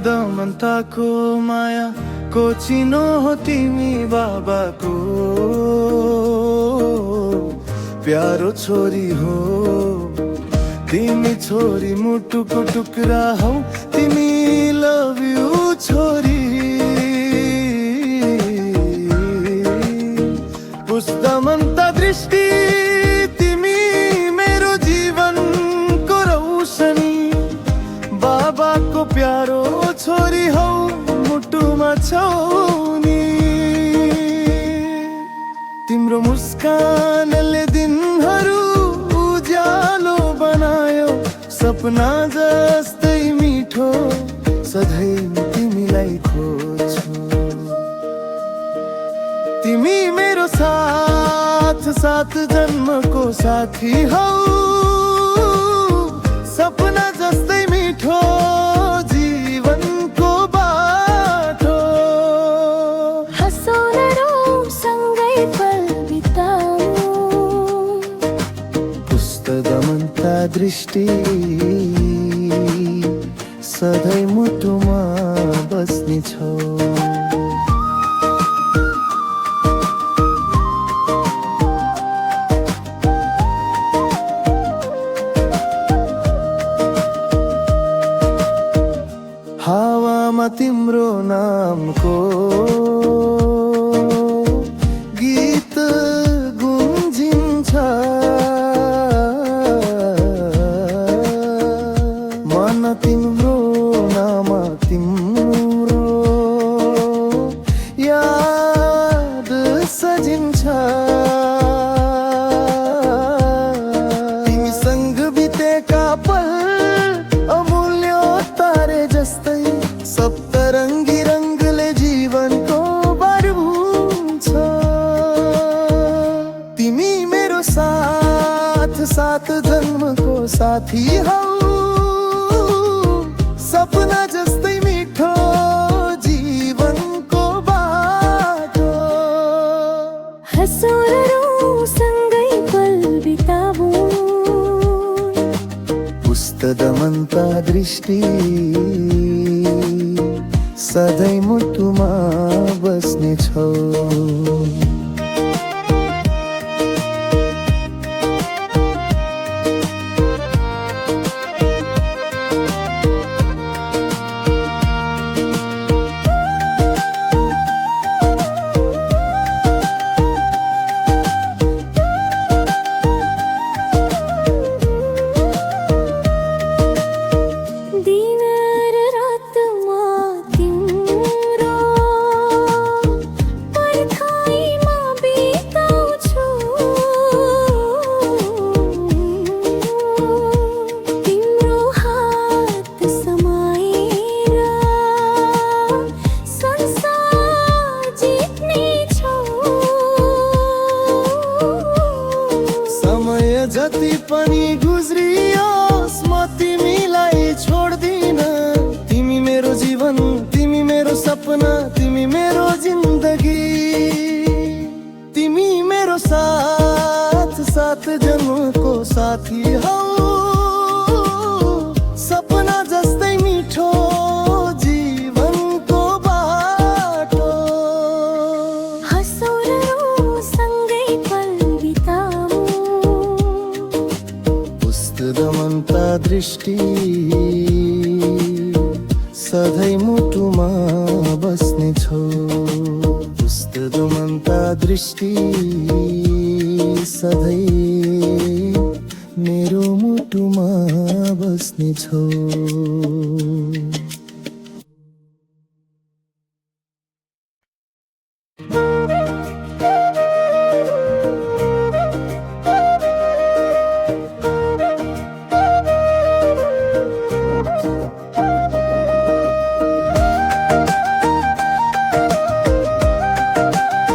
दमन्ताको माया को चिनो हो तिमी बाबाको प्यारो छोरी हो तिमी छोरी मुटुको टुक्रा हौ तिमी लभ यु छोरी पुस्तमन्ता दृष्टि तिमी मेरो जीवनको रौशनी बाबाको प्यारो छोरी हौ मुटुमा छौ नि तिम्रो मुस्कानले दिनहरू उज्यालो बनायो सपना जस्तै मिठो सधैँ तिमीलाई खोज्छु तिमी मेरो साथ साथ जन्मको साथी हौ सपना जस्तै मिठो जीवनको बाटो हँसौँ न रौँ सँगै पल बिताऊँ पुस्तदमन्ता दृष्टि सधैँ मुटुमा बस्ने छौ हावामा तिम्रो नामको गीत गुन्जिन्छ मन तिम्रो नाम तिम्रो याद सजिन्छ तिमीसँग बितेका पल अमूल्य तारे जस्तै सप्तरङ्गी रङ्गले जीवनको बारुन्छ तिमी मेरो साथ साथ जन्मको साथी हौ सपना जस्तै मिठो जीवनको बाटो हँसौँ र रौँ सँगै पल बिताऊँ पुस्तदमन्ता दृष्टि सधैँ मुटुमा बस्ने छौ जति पनि गुज्रियोस् म तिमीलाई छोड्दिन तिमी मेरो जीवन तिमी मेरो सपना तिमी मेरो जिन्दगी तिमी मेरो साथ साथ जन्मको साथी हौ सपना जस्तै मिठो जीवनको बाटो हँसौँ र रौँ सँगै पल बिताऊँ पुस्तदमन्ता दृष्टि सधैँ मुटुमा बस्ने छौ पुस्तदमन्ता दृष्टि सधैँ मेरो मुटुमा बस्ने छौ।